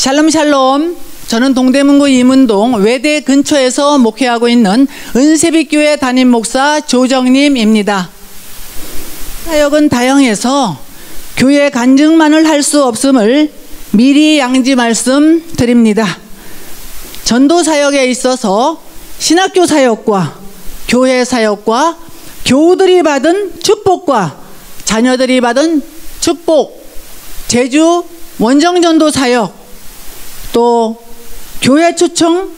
샬롬 샬롬. 저는 동대문구 이문동 외대 근처에서 목회하고 있는 은세빛교회 담임 목사 조정림입니다. 사역은 다양해서 교회 간증만을 할 수 없음을 미리 양지 말씀드립니다. 전도 사역에 있어서 신학교 사역과 교회 사역과 교우들이 받은 축복과 자녀들이 받은 축복, 제주 원정전도 사역, 또 교회 초청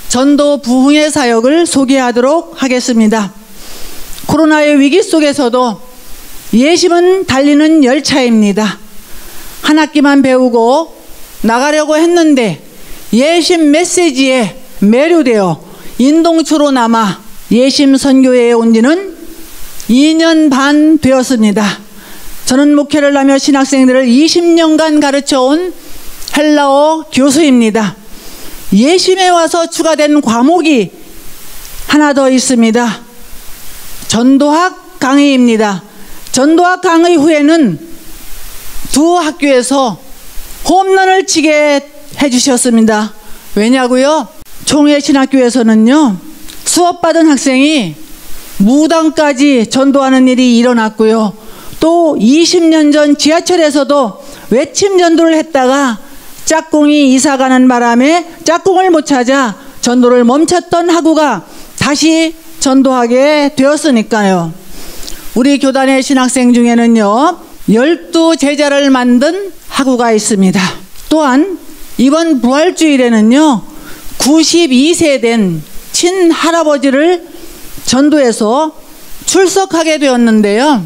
전도 부흥회 사역을 소개하도록 하겠습니다. 코로나의 위기 속에서도 예심은 달리는 열차입니다. 한 학기만 배우고 나가려고 했는데 예심 메시지에 매료되어 인동초로 남아 예심 선교회에 온 지는 2년 반 되었습니다. 저는 목회를 하며 신학생들을 20년간 가르쳐온 헬라어 교수입니다. 예심에 와서 추가된 과목이 하나 더 있습니다. 전도학 강의입니다. 전도학 강의 후에는 두 학교에서 홈런을 치게 해주셨습니다. 왜냐고요? 총회신학교에서는요, 수업받은 학생이 무당까지 전도하는 일이 일어났고요. 또 20년 전 지하철에서도 외침 전도를 했다가 짝꿍이 이사가는 바람에 짝꿍을 못 찾아 전도를 멈췄던 학우가 다시 전도하게 되었으니까요. 우리 교단의 신학생 중에는요, 12제자를 만든 학우가 있습니다. 또한 이번 부활주일에는요, 92세 된 친할아버지를 전도해서 출석하게 되었는데요.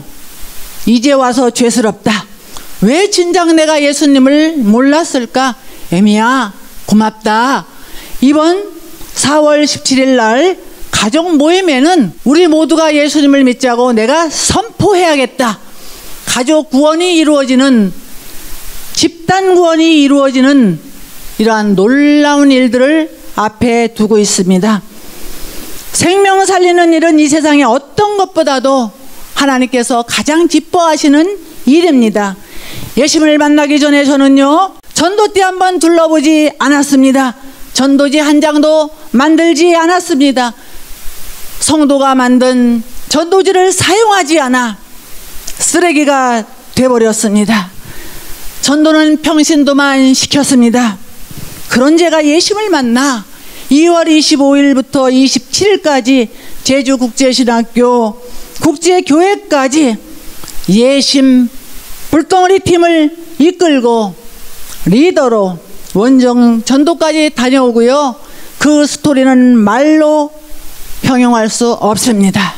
이제 와서 죄스럽다. 왜 진작 내가 예수님을 몰랐을까? 애미야, 고맙다. 이번 4월 17일 날 가족 모임에는 우리 모두가 예수님을 믿자고 내가 선포해야겠다. 가족 구원이 이루어지는, 집단 구원이 이루어지는 이러한 놀라운 일들을 앞에 두고 있습니다. 생명 살리는 일은 이 세상에 어떤 것보다도 하나님께서 가장 기뻐하시는 일입니다. 예수님을 만나기 전에 저는요, 전도대 한번 둘러보지 않았습니다. 전도지 한 장도 만들지 않았습니다. 성도가 만든 전도지를 사용하지 않아 쓰레기가 돼버렸습니다. 전도는 평신도만 시켰습니다. 그런 제가 예수님을 만나 2월 25일부터 27일까지 제주국제신학교 국제교회까지 예심 불덩어리 팀을 이끌고 리더로 원정 전도까지 다녀오고요. 그 스토리는 말로 형용할 수 없습니다.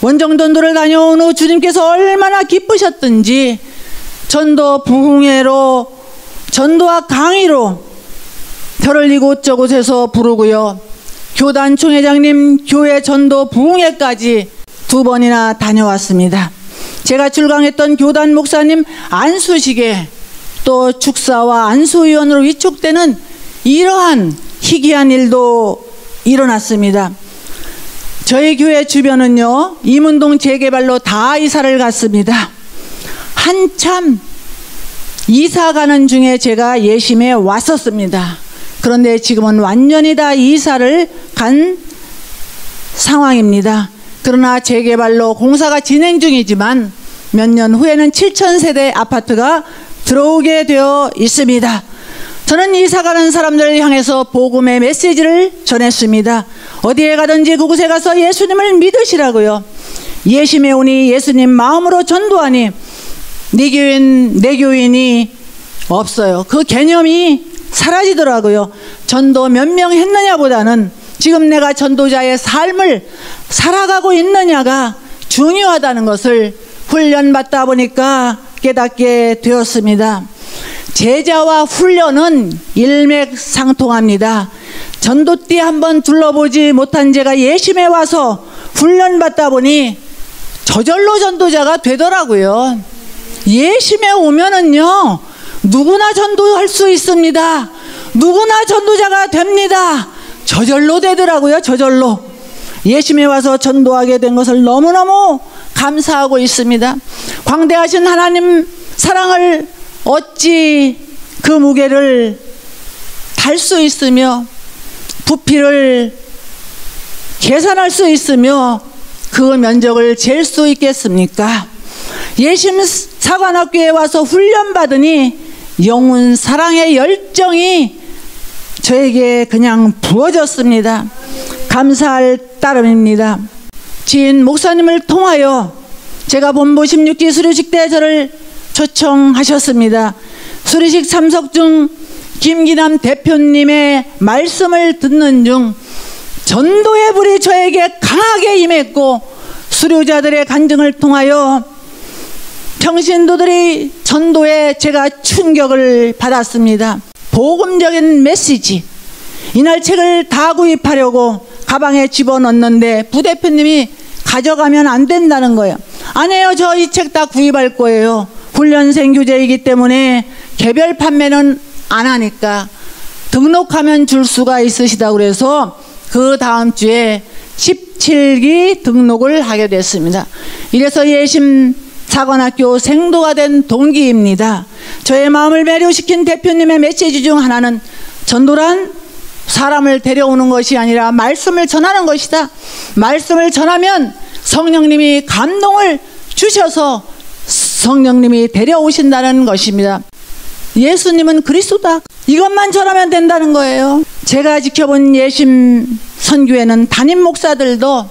원정 전도를 다녀온 후 주님께서 얼마나 기쁘셨든지 전도 부흥회로, 전도학 강의로 별을 이곳저곳에서 부르고요. 교단 총회장님 교회 전도 부흥회까지 2번이나 다녀왔습니다. 제가 출강했던 교단 목사님 안수식에 또 축사와 안수위원으로 위촉되는 이러한 희귀한 일도 일어났습니다. 저희 교회 주변은요, 이문동 재개발로 다 이사를 갔습니다. 한참 이사 가는 중에 제가 예심에 왔었습니다. 그런데 지금은 완전히 다 이사를 간 상황입니다. 그러나 재개발로 공사가 진행 중이지만 몇 년 후에는 7,000세대 아파트가 들어오게 되어 있습니다. 저는 이사 가는 사람들을 향해서 복음의 메시지를 전했습니다. 어디에 가든지 그곳에 가서 예수님을 믿으시라고요. 예심에 오니 예수님 마음으로 전도하니 내 교인이 없어요. 그 개념이 사라지더라고요. 전도 몇 명 했느냐보다는 지금 내가 전도자의 삶을 살아가고 있느냐가 중요하다는 것을 훈련받다 보니까 깨닫게 되었습니다. 제자와 훈련은 일맥상통합니다. 전도띠 한번 둘러보지 못한 제가 예심에 와서 훈련받다 보니 저절로 전도자가 되더라고요. 예심에 오면은요, 누구나 전도할 수 있습니다. 누구나 전도자가 됩니다. 저절로 되더라고요. 저절로. 예심에 와서 전도하게 된 것을 너무너무 감사하고 있습니다. 광대하신 하나님 사랑을 어찌 그 무게를 갈 수 있으며 부피를 계산할 수 있으며 그 면적을 잴 수 있겠습니까? 예심 사관학교에 와서 훈련받으니 영혼 사랑의 열정이 저에게 그냥 부어졌습니다. 감사할 따름입니다. 지인 목사님을 통하여 제가 본부 16기 수료식 때 저를 초청하셨습니다. 수료식 참석 중 김기남 대표님의 말씀을 듣는 중 전도의 불이 저에게 강하게 임했고 수료자들의 간증을 통하여 평신도들이 전도에 제가 충격을 받았습니다. 복음적인 메시지. 이날 책을 다 구입하려고 가방에 집어넣는데 부대표님이 가져가면 안 된다는 거예요. 아니에요, 저 이 책 다 구입할 거예요. 훈련생 교재이기 때문에 개별 판매는 안 하니까 등록하면 줄 수가 있으시다고 그래서 그 다음 주에 17기 등록을 하게 됐습니다. 이래서 예심 사관학교 생도가 된 동기입니다. 저의 마음을 매료시킨 대표님의 메시지 중 하나는 전도란 사람을 데려오는 것이 아니라 말씀을 전하는 것이다. 말씀을 전하면 성령님이 감동을 주셔서 성령님이 데려오신다는 것입니다. 예수님은 그리스도다. 이것만 전하면 된다는 거예요. 제가 지켜본 예심 선교회는 담임 목사들도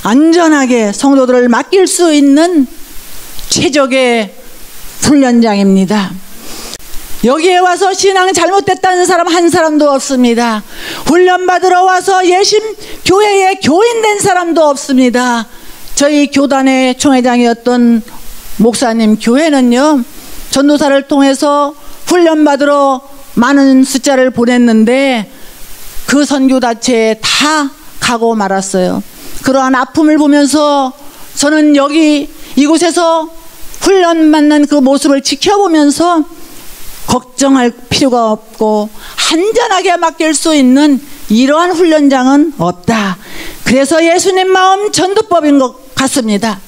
안전하게 성도들을 맡길 수 있는 최적의 훈련장입니다. 여기에 와서 신앙 잘못됐다는 사람 한 사람도 없습니다. 훈련받으러 와서 예심 교회에 교인된 사람도 없습니다. 저희 교단의 총회장이었던 목사님 교회는요, 전도사를 통해서 훈련받으러 많은 숫자를 보냈는데 그 선교단체에 다 가고 말았어요. 그러한 아픔을 보면서 저는 여기 이곳에서 훈련받는 그 모습을 지켜보면서 걱정할 필요가 없고 안전하게 맡길 수 있는 이러한 훈련장은 없다. 그래서 예수님 마음 전도법인 것 같습니다.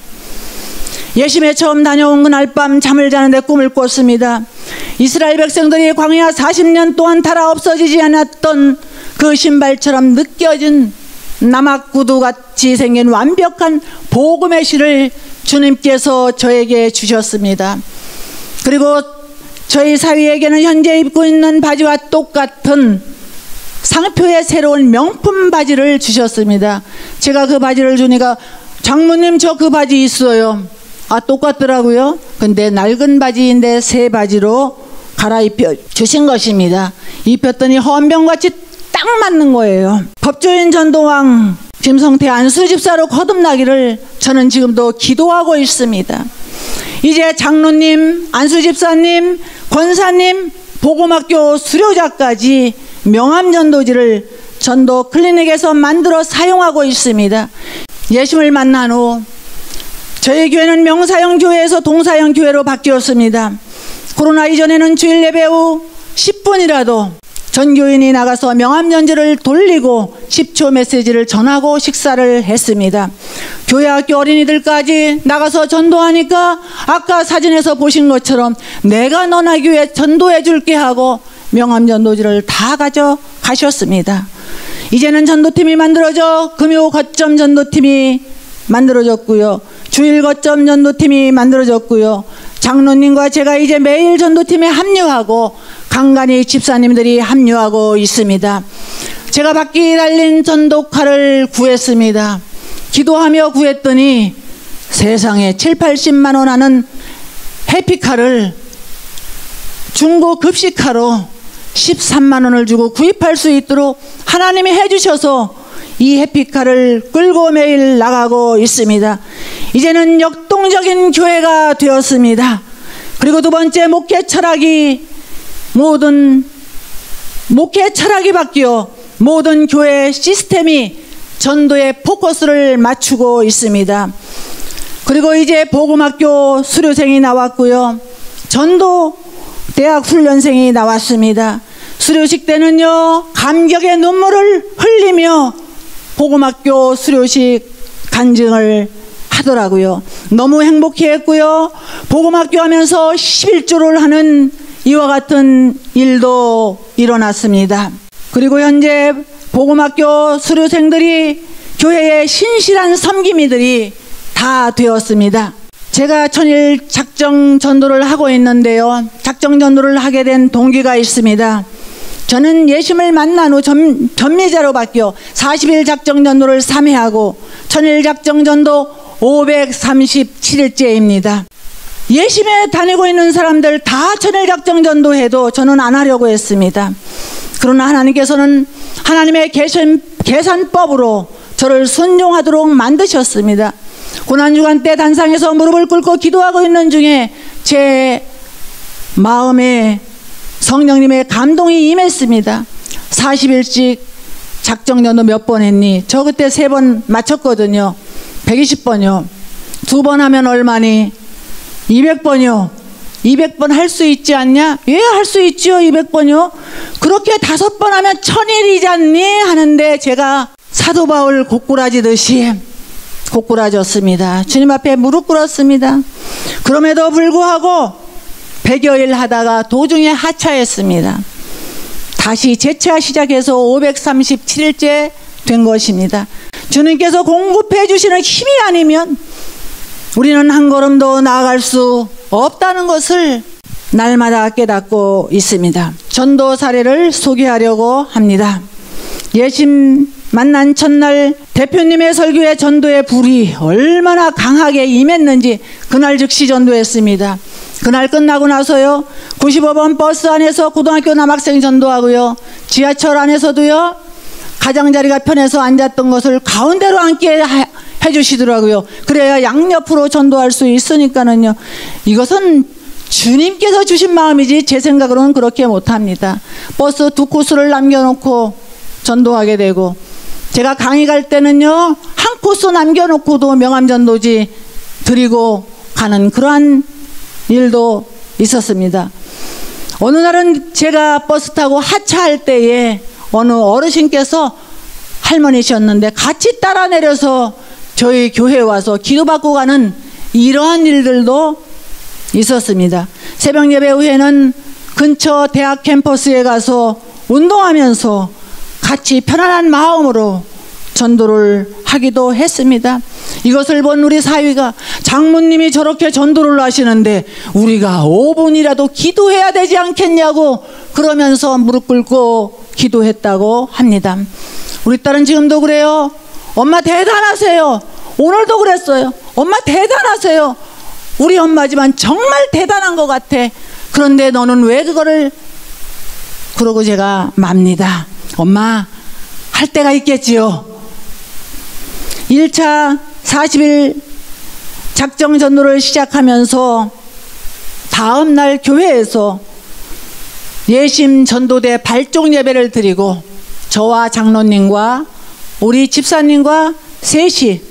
예심에 처음 다녀온 그날 밤 잠을 자는데 꿈을 꿨습니다. 이스라엘 백성들이 광야 40년 동안 달아 없어지지 않았던 그 신발처럼 느껴진 나막구두같이 생긴 완벽한 복음의 실을 주님께서 저에게 주셨습니다. 그리고 저희 사위에게는 현재 입고 있는 바지와 똑같은 상표의 새로운 명품 바지를 주셨습니다. 제가 그 바지를 주니까 장모님 저 그 바지 있어요. 아, 똑같더라고요. 근데 낡은 바지인데 새 바지로 갈아입혀 주신 것입니다. 입혔더니 헌병같이 딱 맞는 거예요. 법조인 전도왕 김성태 안수집사로 거듭나기를 저는 지금도 기도하고 있습니다. 이제 장로님, 안수집사님, 권사님, 복음학교 수료자까지 명함전도지를 전도 클리닉에서 만들어 사용하고 있습니다. 예심을 만난 후 저희 교회는 명사형 교회에서 동사형 교회로 바뀌었습니다. 코로나 이전에는 주일 예배 후 10분이라도 전교인이 나가서 명함전지를 돌리고 10초 메시지를 전하고 식사를 했습니다. 교회 학교 어린이들까지 나가서 전도하니까 아까 사진에서 보신 것처럼 내가 너나 교회 전도해 줄게 하고 명함전도지를 다 가져가셨습니다. 이제는 전도팀이 만들어져 금요 거점 전도팀이 만들어졌고요. 주일 거점 전도팀이 만들어졌고요. 장로님과 제가 이제 매일 전도팀에 합류하고 간간히 집사님들이 합류하고 있습니다. 제가 바퀴 달린 전도칼을 구했습니다. 기도하며 구했더니 세상에 7, 80만 원 하는 해피칼을 중고 급식카로 13만 원을 주고 구입할 수 있도록 하나님이 해주셔서 이 해피칼을 끌고 매일 나가고 있습니다. 이제는 역동적인 교회가 되었습니다. 그리고 두 번째, 목회 철학이 바뀌어 모든 교회 시스템이 전도에 포커스를 맞추고 있습니다. 그리고 이제 복음학교 수료생이 나왔고요. 전도 대학 훈련생이 나왔습니다. 수료식 때는요, 감격의 눈물을 흘리며 복음학교 수료식 간증을 하더라고요. 너무 행복해 했고요. 복음학교 하면서 11조를 하는 이와 같은 일도 일어났습니다. 그리고 현재 복음학교 수료생들이 교회의 신실한 섬김이들이 다 되었습니다. 제가 천일 작정 전도를 하고 있는데요. 작정 전도를 하게 된 동기가 있습니다. 저는 예수님을 만난 후 전미자로 바뀌어 40일 작정 전도를 3회하고 천일 작정 전도 537일째입니다. 예심에 다니고 있는 사람들 다 천일 작정 전도해도 저는 안 하려고 했습니다. 그러나 하나님께서는 하나님의 계산법으로 저를 순종하도록 만드셨습니다. 고난주간 때 단상에서 무릎을 꿇고 기도하고 있는 중에 제 마음에 성령님의 감동이 임했습니다. 40일씩 작정전도 몇 번 했니? 저 그때 3번 맞췄거든요. 120번이요. 2번 하면 얼마니? 200번이요. 200번 할 수 있지 않냐? 예, 할 수 있지요. 200번이요. 그렇게 5번 하면 1000일이지 않니? 하는데 제가 사도 바울 고꾸라지듯이 고꾸라졌습니다. 주님 앞에 무릎 꿇었습니다. 그럼에도 불구하고 100여일 하다가 도중에 하차했습니다. 다시 재차 시작해서 537일째 된 것입니다. 주님께서 공급해 주시는 힘이 아니면 우리는 한 걸음도 나아갈 수 없다는 것을 날마다 깨닫고 있습니다. 전도 사례를 소개하려고 합니다. 예심 만난 첫날 대표님의 설교에 전도의 불이 얼마나 강하게 임했는지 그날 즉시 전도했습니다. 그날 끝나고 나서요 95번 버스 안에서 고등학교 남학생 전도하고요 지하철 안에서도요 가장자리가 편해서 앉았던 것을 가운데로 앉게 해주시더라고요. 그래야 양옆으로 전도할 수 있으니까는요. 이것은 주님께서 주신 마음이지 제 생각으로는 그렇게 못합니다. 버스 2코스를 남겨놓고 전도하게 되고 제가 강의 갈 때는요 한 코스 남겨놓고도 명함전도지 드리고 가는 그러한 일도 있었습니다. 어느 날은 제가 버스 타고 하차할 때에 어느 어르신께서 할머니셨는데 같이 따라 내려서 저희 교회에 와서 기도받고 가는 이러한 일들도 있었습니다. 새벽 예배 후에는 근처 대학 캠퍼스에 가서 운동하면서 같이 편안한 마음으로 전도를 하기도 했습니다. 이것을 본 우리 사위가 장모님이 저렇게 전도를 하시는데 우리가 5분이라도 기도해야 되지 않겠냐고 그러면서 무릎 꿇고 기도했다고 합니다. 우리 딸은 지금도 그래요. 엄마 대단하세요. 오늘도 그랬어요. 엄마 대단하세요. 우리 엄마지만 정말 대단한 것 같아. 그런데 너는 왜 그거를 그러고 제가 맙니다. 엄마 할 때가 있겠지요. 1차 40일 작정 전도를 시작하면서 다음날 교회에서 예심 전도대 발족 예배를 드리고 저와 장로님과 우리 집사님과 셋이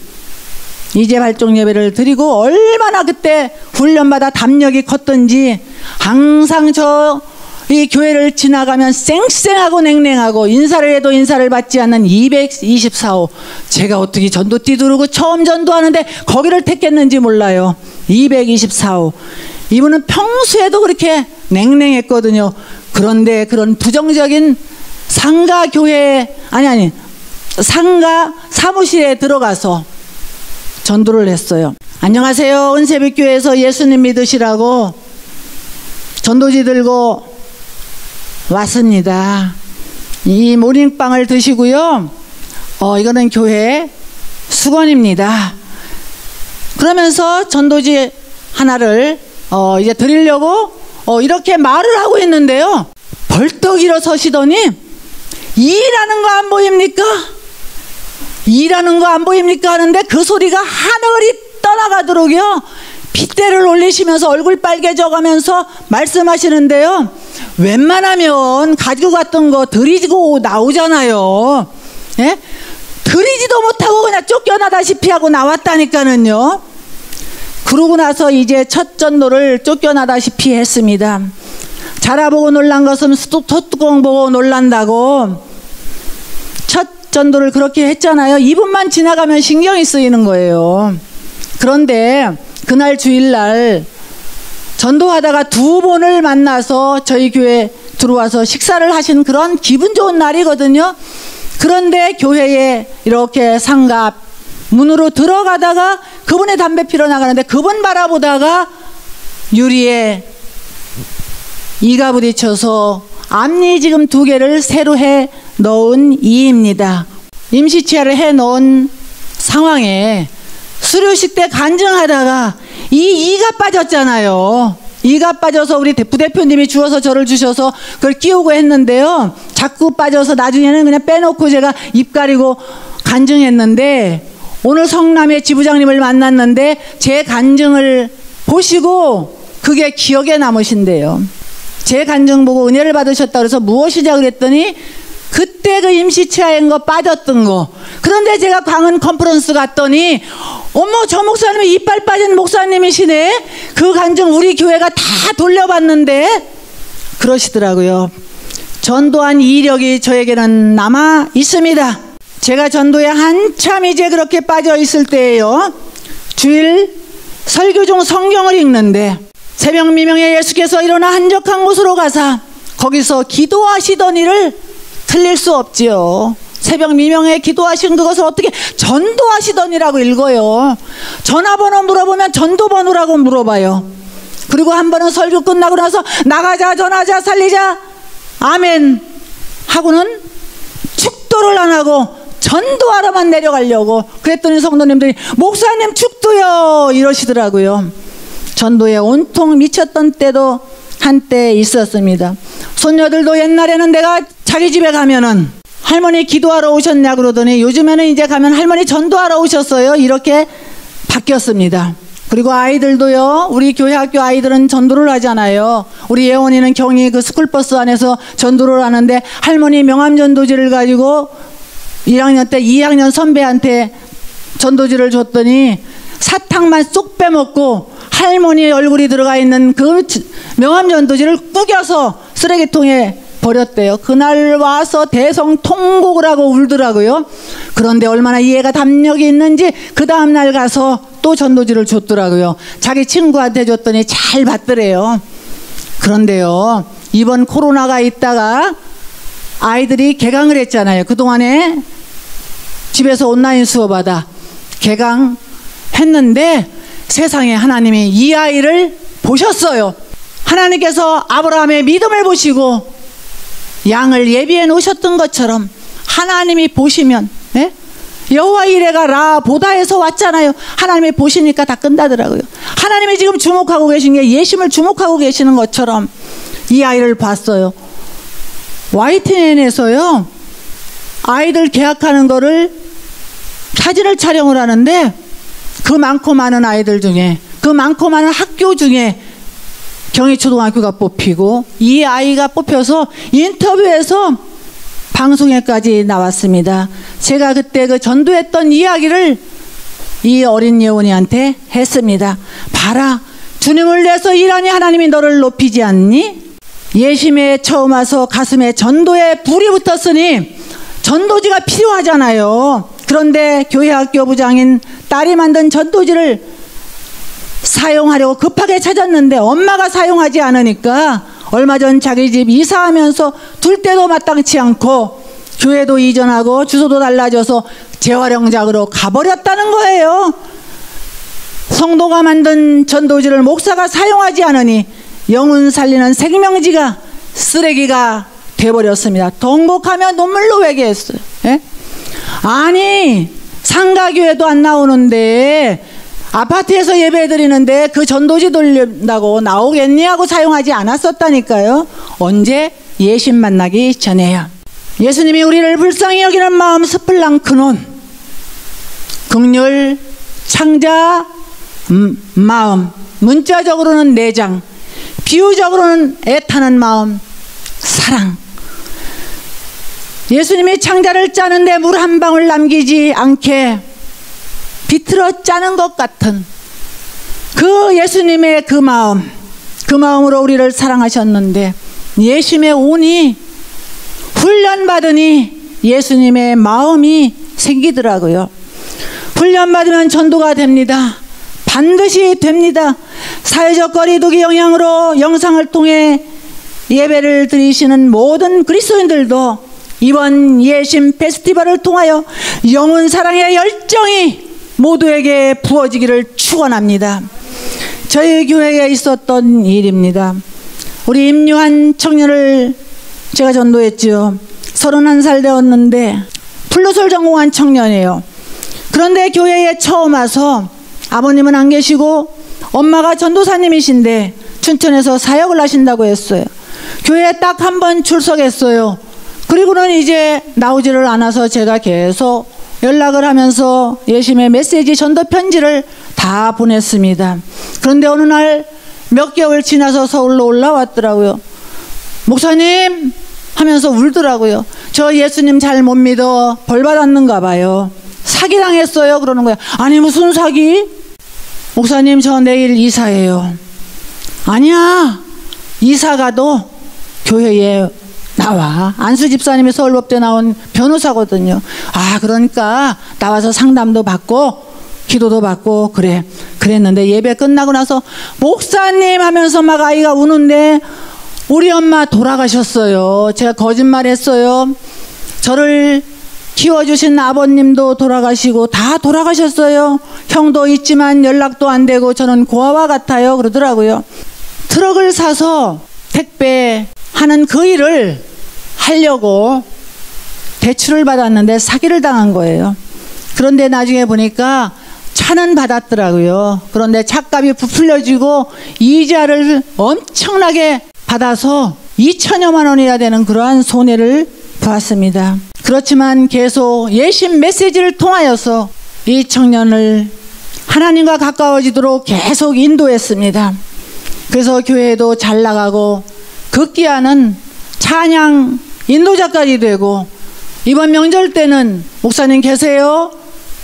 이제 발족 예배를 드리고 얼마나 그때 훈련받아 담력이 컸던지 항상 이 교회를 지나가면 쌩쌩하고 냉랭하고 인사를 해도 인사를 받지 않는 224호 제가 어떻게 전도띠 두르고 처음 전도하는데 거기를 택했는지 몰라요. 224호 이분은 평소에도 그렇게 냉랭했거든요. 그런데 그런 부정적인 상가 교회 상가 사무실에 들어가서 전도를 했어요. 안녕하세요. 은새빛교회에서 예수님 믿으시라고 전도지 들고 왔습니다. 이 모닝빵을 드시고요. 이거는 교회 수건입니다. 그러면서 전도지 하나를 이제 드리려고 이렇게 말을 하고 있는데요. 벌떡 일어서시더니 일하는 거 안 보입니까? 일하는 거 안 보입니까? 하는데 그 소리가 하늘이 떠나가도록요. 핏대를 올리시면서 얼굴 빨개져가면서 말씀하시는데요. 웬만하면 가지고 갔던 거 드리고 나오잖아요. 예? 드리지도 못하고 그냥 쫓겨나다시피 하고 나왔다니까는요. 그러고 나서 이제 첫 전도를 쫓겨나다시피 했습니다. 자라보고 놀란 것은 소뚜껑 보고 놀란다고 첫 전도를 그렇게 했잖아요. 2분만 지나가면 신경이 쓰이는 거예요. 그런데 그날 주일날 전도하다가 두 분을 만나서 저희 교회 들어와서 식사를 하신 그런 기분 좋은 날이거든요. 그런데 교회에 이렇게 상가 문으로 들어가다가 그분의 담배 피러 나가는데 그분 바라보다가 유리에 이가 부딪혀서 앞니 지금 2개를 새로 해 넣은 이입니다. 임시치아를 해 넣은 상황에 수료식 때 간증하다가 이 이가 빠졌잖아요. 이가 빠져서 우리 부대표님이 주워서 저를 주셔서 그걸 끼우고 했는데요. 자꾸 빠져서 나중에는 그냥 빼놓고 제가 입 가리고 간증했는데, 오늘 성남의 지부장님을 만났는데 제 간증을 보시고 그게 기억에 남으신대요. 제 간증 보고 은혜를 받으셨다 그래서 무엇이냐 그랬더니 그때 그 임시치아인 거 빠졌던 거. 그런데 제가 광은 컨퍼런스 갔더니 어머, 저 목사님이 이빨 빠진 목사님이시네. 그 간증 우리 교회가 다 돌려봤는데 그러시더라고요. 전도한 이력이 저에게는 남아 있습니다. 제가 전도에 한참 이제 그렇게 빠져 있을 때예요. 주일 설교 중 성경을 읽는데 새벽 미명에 예수께서 일어나 한적한 곳으로 가사 거기서 기도하시더니를 틀릴 수 없지요. 새벽 미명에 기도하신 그것을 어떻게 전도하시더니라고 읽어요. 전화번호 물어보면 전도번호라고 물어봐요. 그리고 한 번은 설교 끝나고 나서 나가자, 전하자, 살리자, 아멘 하고는 축도를 안 하고 전도하러만 내려가려고. 그랬더니 성도님들이 목사님 축도요 이러시더라고요. 전도에 온통 미쳤던 때도 한때 있었습니다. 손녀들도 옛날에는 내가 자기 집에 가면은 할머니 기도하러 오셨냐 그러더니 요즘에는 이제 가면 할머니 전도하러 오셨어요 이렇게 바뀌었습니다. 그리고 아이들도요, 우리 교회 학교 아이들은 전도를 하잖아요. 우리 예원이는 경희 그 스쿨버스 안에서 전도를 하는데 할머니 명함전도지를 가지고 1학년 때 2학년 선배한테 전도지를 줬더니 사탕만 쏙 빼먹고 할머니 얼굴이 들어가 있는 그 명함전도지를 구겨서 쓰레기통에 버렸대요. 그날 와서 대성통곡을 하고 울더라고요. 그런데 얼마나 이해가 담력이 있는지 그 다음날 가서 또 전도지를 줬더라고요. 자기 친구한테 줬더니 잘 받더래요. 그런데요, 이번 코로나가 있다가 아이들이 개강을 했잖아요. 그동안에 집에서 온라인 수업하다 개강했는데 세상에 하나님이 이 아이를 보셨어요. 하나님께서 아브라함의 믿음을 보시고 양을 예비해 놓으셨던 것처럼 하나님이 보시면, 예? 여호와 이레가 라 보다에서 왔잖아요. 하나님이 보시니까 다 끝나더라고요. 하나님이 지금 주목하고 계신 게 예심을 주목하고 계시는 것처럼 이 아이를 봤어요. YTN에서요 아이들 계약하는 거를 사진을 촬영을 하는데 그 많고 많은 아이들 중에, 그 많고 많은 학교 중에 경희초등학교가 뽑히고 이 아이가 뽑혀서 인터뷰에서 방송에까지 나왔습니다. 제가 그때 그 전도했던 이야기를 이 어린 예원이한테 했습니다. 봐라, 주님을 위해서 일하니 하나님이 너를 높이지 않니? 예심에 처음 와서 가슴에 전도에 불이 붙었으니 전도지가 필요하잖아요. 그런데 교회 학교 부장인 딸이 만든 전도지를 사용하려고 급하게 찾았는데 엄마가 사용하지 않으니까 얼마 전 자기 집 이사하면서 둘 때도 마땅치 않고 교회도 이전하고 주소도 달라져서 재활용작으로 가버렸다는 거예요. 성도가 만든 전도지를 목사가 사용하지 않으니 영혼 살리는 생명지가 쓰레기가 돼버렸습니다. 통곡하며 눈물로 회개했어요. 예? 아니, 상가교회도 안 나오는데 아파트에서 예배 드리는데 그 전도지 돌린다고 나오겠니 하고 사용하지 않았었다니까요. 언제? 예심 만나기 전에요. 예수님이 우리를 불쌍히 여기는 마음 스플랑크논, 긍휼 창자 마음, 문자적으로는 내장, 비유적으로는 애타는 마음, 사랑. 예수님이 창자를 짜는데 물 한 방울 남기지 않게 비틀어 짜는 것 같은 그 예수님의 그 마음, 그 마음으로 우리를 사랑하셨는데 예심에 오니 훈련받으니 예수님의 마음이 생기더라고요. 훈련받으면 전도가 됩니다. 반드시 됩니다. 사회적 거리두기 영향으로 영상을 통해 예배를 드리시는 모든 그리스도인들도 이번 예심 페스티벌을 통하여 영혼 사랑의 열정이 모두에게 부어지기를 축원합니다. 저희 교회에 있었던 일입니다. 우리 임유한 청년을 제가 전도했지요. 31살 되었는데 플룻을 전공한 청년이에요. 그런데 교회에 처음 와서 아버님은 안 계시고 엄마가 전도사님이신데 춘천에서 사역을 하신다고 했어요. 교회에 딱 한 번 출석했어요. 그리고는 이제 나오지를 않아서 제가 계속 연락을 하면서 예심의 메시지 전도 편지를 다 보냈습니다. 그런데 어느 날 몇 개월 지나서 서울로 올라왔더라고요. 목사님 하면서 울더라고요. 저 예수님 잘 못 믿어 벌 받았는가 봐요. 사기당했어요 그러는 거야. 아니 무슨 사기? 목사님 저 내일 이사해요. 아니야, 이사가도 교회에 나와. 안수 집사님이 서울법대 나온 변호사거든요. 아, 그러니까 나와서 상담도 받고 기도도 받고 그랬는데 예배 끝나고 나서 목사님 하면서 막 아이가 우는데 우리 엄마 돌아가셨어요. 제가 거짓말했어요. 저를 키워주신 아버님도 돌아가시고 다 돌아가셨어요. 형도 있지만 연락도 안 되고 저는 고아와 같아요 그러더라고요. 트럭을 사서 택배하는 그 일을 하려고 대출을 받았는데 사기를 당한 거예요. 그런데 나중에 보니까 차는 받았더라고요. 그런데 차값이 부풀려지고 이자를 엄청나게 받아서 2천여만 원이나 되는 그러한 손해를 보았습니다. 그렇지만 계속 예심 메시지를 통하여서 이 청년을 하나님과 가까워지도록 계속 인도했습니다. 그래서 교회도 잘 나가고 급기야는 찬양 인도자까지 되고 이번 명절 때는 목사님 계세요?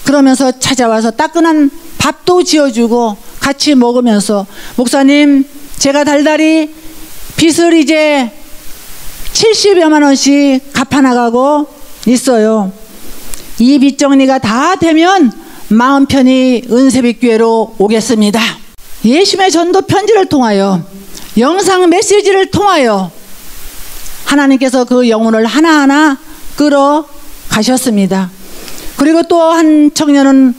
그러면서 찾아와서 따끈한 밥도 지어주고 같이 먹으면서 목사님 제가 달달이 빚을 이제 70여만 원씩 갚아나가고 있어요. 이 빚 정리가 다 되면 마음 편히 은세빛교회로 오겠습니다. 예심의 전도 편지를 통하여 영상 메시지를 통하여 하나님께서 그 영혼을 하나하나 끌어 가셨습니다. 그리고 또 한 청년은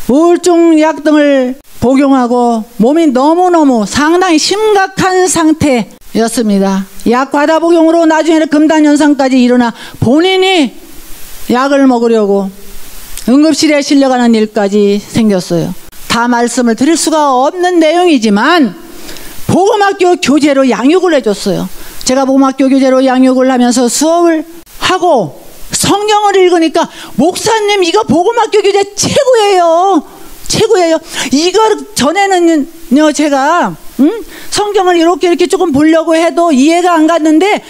우울증 약 등을 복용하고 몸이 너무너무 상당히 심각한 상태였습니다. 약 과다 복용으로 나중에는 금단현상까지 일어나 본인이 약을 먹으려고 응급실에 실려가는 일까지 생겼어요. 다 말씀을 드릴 수가 없는 내용이지만 복음학교 교재로 양육을 해줬어요. 제가 복음학교 교재로 양육을 하면서 수업을 하고 성경을 읽으니까 목사님 이거 복음학교 교재 최고예요. 최고예요. 이거 전에는요 제가 성경을 이렇게 조금 보려고 해도 이해가 안 갔는데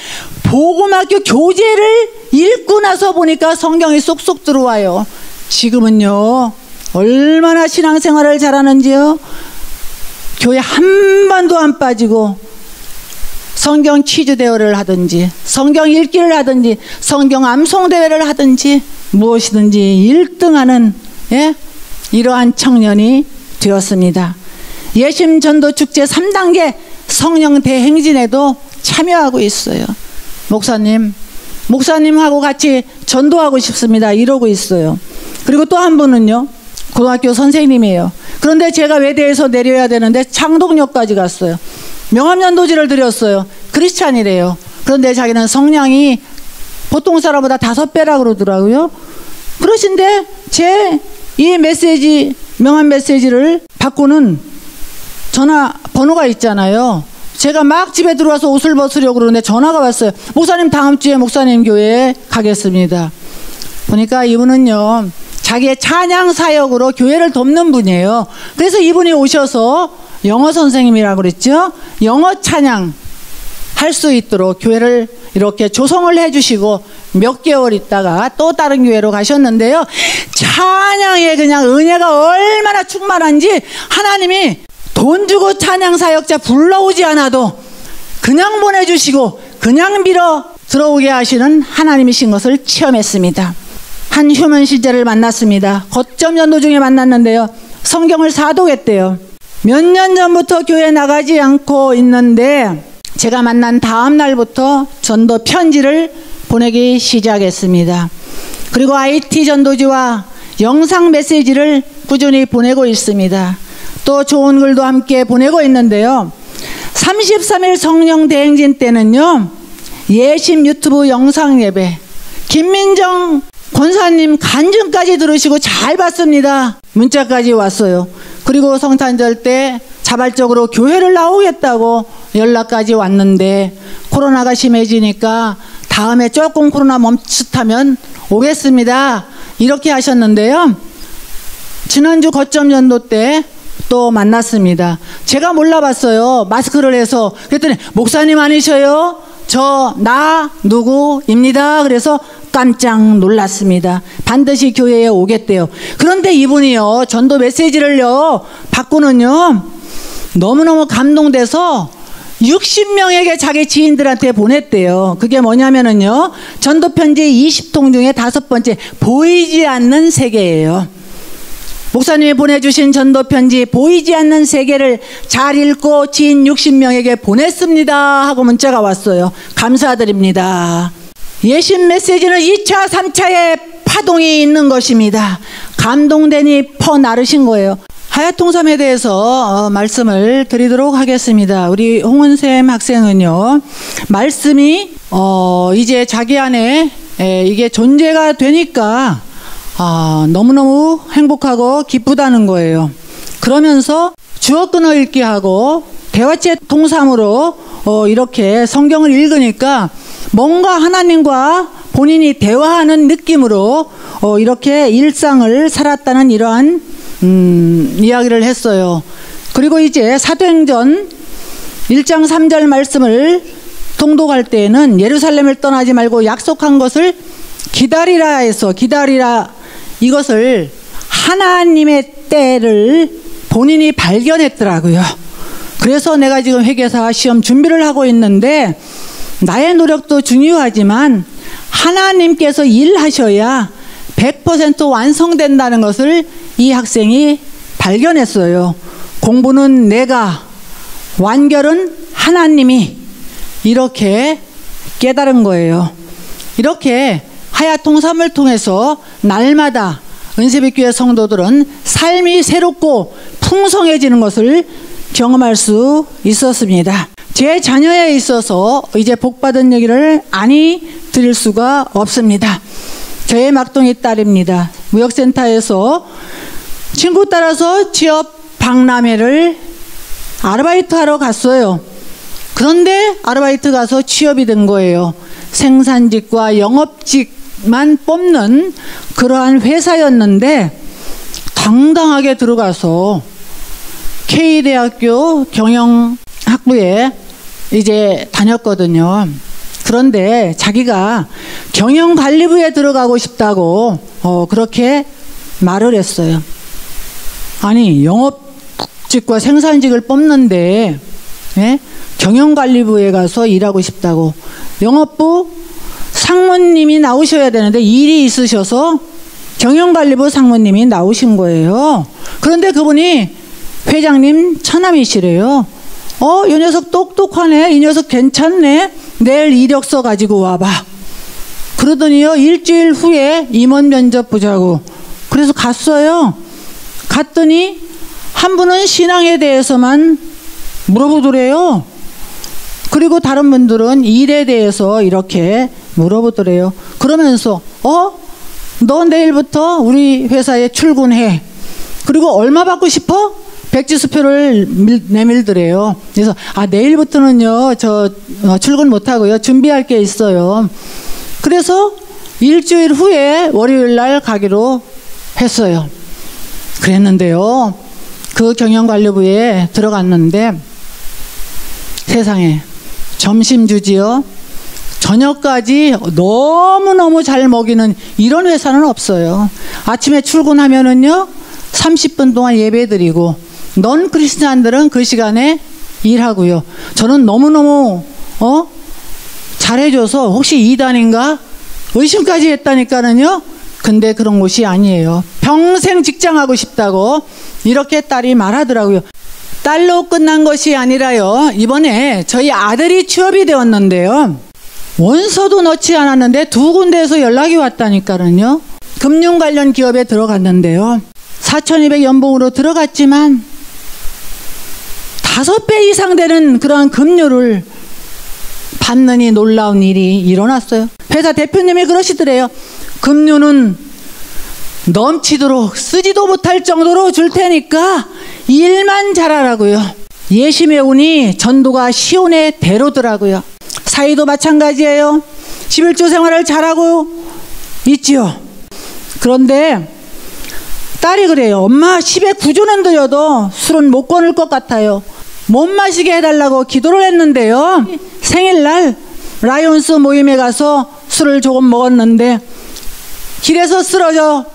복음학교 교재를 읽고 나서 보니까 성경이 쏙쏙 들어와요. 지금은요 얼마나 신앙생활을 잘하는지요. 교회 한 번도 안 빠지고 성경 퀴즈 대회를 하든지 성경 읽기를 하든지 성경 암송 대회를 하든지 무엇이든지 1등하는 이러한 청년이 되었습니다. 예심 전도 축제 3단계 성령 대행진에도 참여하고 있어요. 목사님하고 같이 전도하고 싶습니다. 이러고 있어요. 그리고 또 한 분은요 고등학교 선생님이에요. 그런데 제가 외대에서 내려야 되는데 창동역까지 갔어요. 명함연도지를 드렸어요. 크리스찬이래요. 그런데 자기는 성량이 보통 사람보다 5배라 그러더라고요. 그러신데 제 이 메시지 명함 메시지를 받고는 전화번호가 있잖아요. 제가 막 집에 들어와서 옷을 벗으려고 그러는데 전화가 왔어요. 목사님 다음 주에 목사님 교회에 가겠습니다. 보니까 이분은요 자기의 찬양 사역으로 교회를 돕는 분이에요. 그래서 이분이 오셔서 영어 선생님이라고 그랬죠. 영어 찬양 할 수 있도록 교회를 이렇게 조성을 해주시고 몇 개월 있다가 또 다른 교회로 가셨는데요. 찬양에 그냥 은혜가 얼마나 충만한지 하나님이 돈 주고 찬양 사역자 불러오지 않아도 그냥 보내주시고 그냥 밀어 들어오게 하시는 하나님이신 것을 체험했습니다. 한 휴먼 시제를 만났습니다. 거점 연도 중에 만났는데요. 성경을 사독했대요. 몇 년 전부터 교회 나가지 않고 있는데 제가 만난 다음 날부터 전도 편지를 보내기 시작했습니다. 그리고 IT 전도지와 영상 메시지를 꾸준히 보내고 있습니다. 또 좋은 글도 함께 보내고 있는데요. 33일 성령 대행진 때는요, 예심 유튜브 영상 예배 김민정 권사님 간증까지 들으시고 잘 봤습니다. 문자까지 왔어요. 그리고 성탄절 때 자발적으로 교회를 나오겠다고 연락까지 왔는데 코로나가 심해지니까 다음에 조금 코로나 멈칫하면 오겠습니다. 이렇게 하셨는데요. 지난주 거점 전도 때 또 만났습니다. 제가 몰라봤어요. 마스크를 해서. 그랬더니 목사님 아니셔요? 나 누구입니다. 그래서 깜짝 놀랐습니다. 반드시 교회에 오겠대요. 그런데 이분이요, 전도 메시지를요 받고는요 너무너무 감동돼서 60명에게 자기 지인들한테 보냈대요. 그게 뭐냐면은요, 전도 편지 20통 중에 5번째, 보이지 않는 세계예요. 목사님이 보내주신 전도 편지 보이지 않는 세계를 잘 읽고 지인 60명에게 보냈습니다 하고 문자가 왔어요. 감사드립니다. 예심 메시지는 2차 3차의 파동이 있는 것입니다. 감동되니 퍼나르신 거예요. 하야통삼에 대해서 말씀을 드리도록 하겠습니다. 우리 홍은샘 학생은요, 말씀이 이제 자기 안에 이게 존재가 되니까 너무너무 행복하고 기쁘다는 거예요. 그러면서 주어 끊어 읽기 하고 대화체 통삼으로 이렇게 성경을 읽으니까 뭔가 하나님과 본인이 대화하는 느낌으로 이렇게 일상을 살았다는 이러한 이야기를 했어요. 그리고 이제 사도행전 1장 3절 말씀을 통독할 때에는 예루살렘을 떠나지 말고 약속한 것을 기다리라 해서, 기다리라, 이것을 하나님의 때를 본인이 발견했더라고요. 그래서 내가 지금 회계사 시험 준비를 하고 있는데 나의 노력도 중요하지만 하나님께서 일하셔야 100% 완성된다는 것을 이 학생이 발견했어요. 공부는 내가, 완결은 하나님이, 이렇게 깨달은 거예요. 이렇게 하야통삼을 통해서 날마다 은세빛교회 성도들은 삶이 새롭고 풍성해지는 것을 경험할 수 있었습니다. 제 자녀에 있어서 이제 복받은 얘기를 아니 드릴 수가 없습니다. 저의 막둥이 딸입니다. 무역센터에서 친구 따라서 취업 박람회를 아르바이트 하러 갔어요. 그런데 아르바이트 가서 취업이 된 거예요. 생산직과 영업직만 뽑는 그러한 회사였는데 당당하게 들어가서 K대학교 경영학부에 이제 다녔거든요. 그런데 자기가 경영관리부에 들어가고 싶다고 그렇게 말을 했어요. 아니, 영업직과 생산직을 뽑는데 경영관리부에 가서 일하고 싶다고. 영업부 상무님이 나오셔야 되는데 일이 있으셔서 경영관리부 상무님이 나오신 거예요. 그런데 그분이 회장님 처남이시래요. 이 녀석 똑똑하네, 이 녀석 괜찮네, 내일 이력서 가지고 와봐. 그러더니요, 일주일 후에 임원 면접 보자고. 그래서 갔어요. 갔더니 한 분은 신앙에 대해서만 물어보더래요. 그리고 다른 분들은 일에 대해서 이렇게 물어보더래요. 그러면서 너 내일부터 우리 회사에 출근해. 그리고 얼마 받고 싶어? 백지수표를 내밀더래요. 그래서 내일부터는요 저 출근 못하고요, 준비할 게 있어요. 그래서 일주일 후에 월요일날 가기로 했어요. 그랬는데요, 그 경영관리부에 들어갔는데 세상에 점심 주지요, 저녁까지 너무너무 잘 먹이는 이런 회사는 없어요. 아침에 출근하면은요 30분 동안 예배드리고 넌 크리스찬들은 그 시간에 일하고요. 저는 너무너무 잘해줘서 혹시 이단인가 의심까지 했다니까는요. 근데 그런 곳이 아니에요. 평생 직장하고 싶다고 이렇게 딸이 말하더라고요. 딸로 끝난 것이 아니라요. 이번에 저희 아들이 취업이 되었는데요. 원서도 넣지 않았는데 2군데에서 연락이 왔다니까요. 금융 관련 기업에 들어갔는데요. 4,200 연봉으로 들어갔지만 5배 이상 되는 그러한 급료를 받느니 놀라운 일이 일어났어요. 회사 대표님이 그러시더래요. 급료는 넘치도록 쓰지도 못할 정도로 줄 테니까 일만 잘하라고요. 예심의 운이 전도가 시온의 대로더라고요. 사이도 마찬가지예요. 11조 생활을 잘하고 있지요. 그런데 딸이 그래요. 엄마 10에 9조는 들여도 술은 못 끊을 것 같아요. 못 마시게 해달라고 기도를 했는데요. 생일날 라이온스 모임에 가서 술을 조금 먹었는데 길에서 쓰러져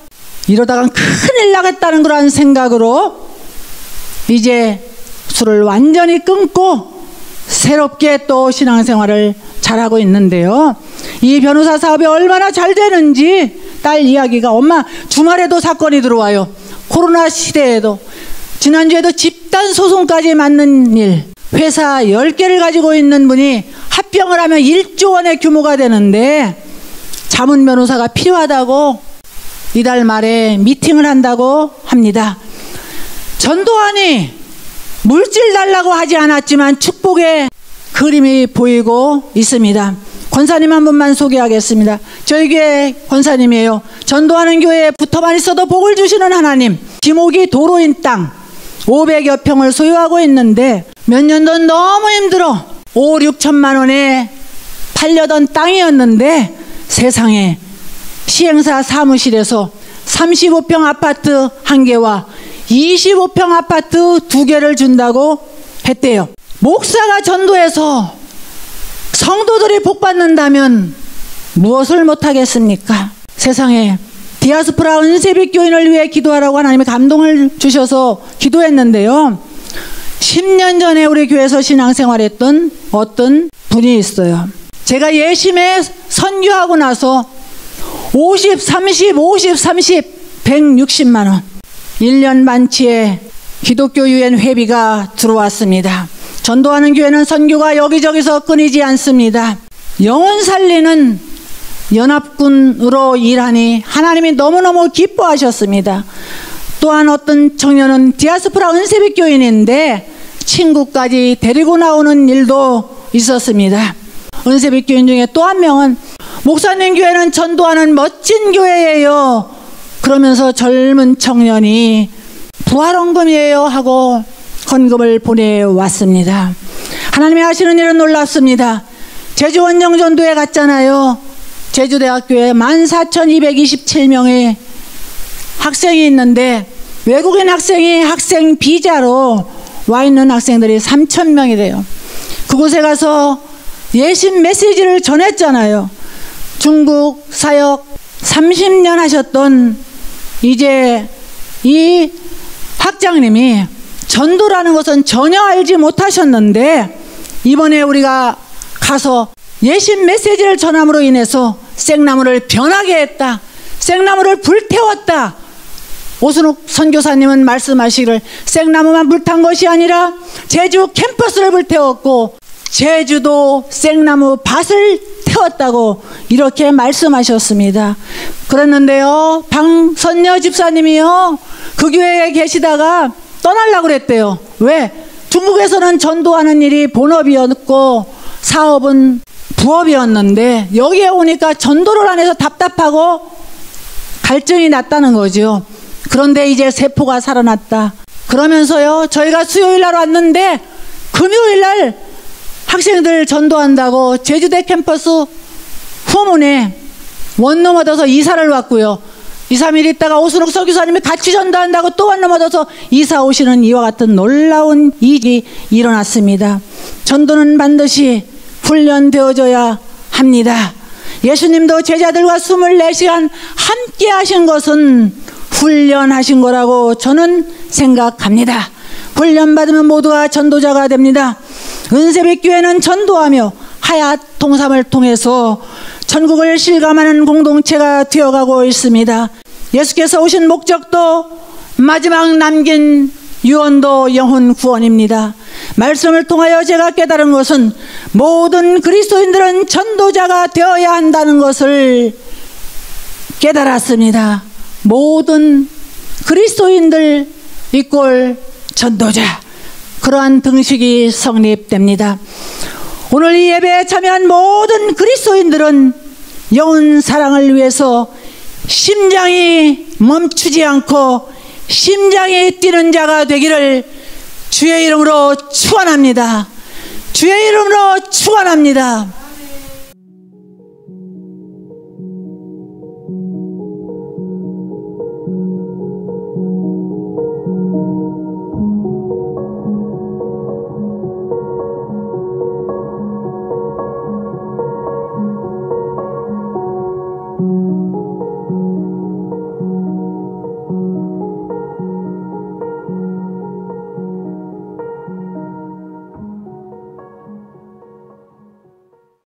이러다간 큰일 나겠다는 그런 생각으로 이제 술을 완전히 끊고 새롭게 또 신앙생활을 잘하고 있는데요. 이 변호사 사업이 얼마나 잘 되는지 딸 이야기가 엄마 주말에도 사건이 들어와요. 코로나 시대에도 지난주에도 집단 소송까지 맞는 일. 회사 10개를 가지고 있는 분이 합병을 하면 1조 원의 규모가 되는데 자문 변호사가 필요하다고 이달 말에 미팅을 한다고 합니다. 전도하니 물질 달라고 하지 않았지만 축복의 그림이 보이고 있습니다. 권사님 한 분만 소개하겠습니다. 저희 교회 권사님이에요. 전도하는 교회에 붙어만 있어도 복을 주시는 하나님. 지목이 도로인 땅 500여 평을 소유하고 있는데 몇 년 전 너무 힘들어 5, 6천만 원에 팔려던 땅이었는데 세상에 시행사 사무실에서 35평 아파트 1개와 25평 아파트 2개를 준다고 했대요. 목사가 전도해서 성도들이 복받는다면 무엇을 못하겠습니까? 세상에 디아스포라 은세빛 교인을 위해 기도하라고 하나님이 감동을 주셔서 기도했는데요. 10년 전에 우리 교회에서 신앙생활했던 어떤 분이 있어요. 제가 예심에 선교하고 나서 50, 30, 50, 30, 160만 원 1년 만치에 기독교 유엔 회비가 들어왔습니다. 전도하는 교회는 선교가 여기저기서 끊이지 않습니다. 영혼 살리는 연합군으로 일하니 하나님이 너무너무 기뻐하셨습니다. 또한 어떤 청년은 디아스포라 은세빛 교인인데 친구까지 데리고 나오는 일도 있었습니다. 은세빛 교인 중에 또 한 명은 목사님 교회는 전도하는 멋진 교회예요. 그러면서 젊은 청년이 부활헌금이에요 하고 헌금을 보내왔습니다. 하나님이 하시는 일은 놀랍습니다. 제주 원정전도에 갔잖아요. 제주대학교에 14,227명의 학생이 있는데 외국인 학생이 학생 비자로 와 있는 학생들이 3,000명이래요. 그곳에 가서 예심 메시지를 전했잖아요. 중국 사역 30년 하셨던 이제 이 학장님이 전도라는 것은 전혀 알지 못하셨는데 이번에 우리가 가서 예심 메시지를 전함으로 인해서 생나무를 변하게 했다. 생나무를 불태웠다. 오순욱 선교사님은 말씀하시기를 생나무만 불탄 것이 아니라 제주 캠퍼스를 불태웠고 제주도 생나무 밭을 태웠다고 이렇게 말씀하셨습니다. 그랬는데요, 방선녀 집사님이요 그 교회에 계시다가 떠나려고 그랬대요. 왜? 중국에서는 전도하는 일이 본업이었고 사업은 부업이었는데 여기에 오니까 전도를 안 해서 답답하고 갈증이 났다는 거죠. 그런데 이제 세포가 살아났다. 그러면서요, 저희가 수요일날 왔는데 금요일날 학생들 전도한다고 제주대 캠퍼스 후문에 원룸 얻어서 이사를 왔고요. 2, 3일 있다가 오순욱 서교사님이 같이 전도한다고 또 원룸 얻어서 이사 오시는 이와 같은 놀라운 일이 일어났습니다. 전도는 반드시 훈련되어져야 합니다. 예수님도 제자들과 24시간 함께 하신 것은 훈련하신 거라고 저는 생각합니다. 훈련받으면 모두가 전도자가 됩니다. 은세빛 교회는 전도하며 하얏 통삼을 통해서 천국을 실감하는 공동체가 되어가고 있습니다. 예수께서 오신 목적도 마지막 남긴 유언도 영혼 구원입니다. 말씀을 통하여 제가 깨달은 것은 모든 그리스도인들은 전도자가 되어야 한다는 것을 깨달았습니다. 모든 그리스도인들 이꼴 전도자, 그러한 등식이 성립됩니다. 오늘 이 예배에 참여한 모든 그리스도인들은 영혼 사랑을 위해서 심장이 멈추지 않고 심장이 뛰는 자가 되기를 주의 이름으로 축원합니다. 주의 이름으로 축원합니다.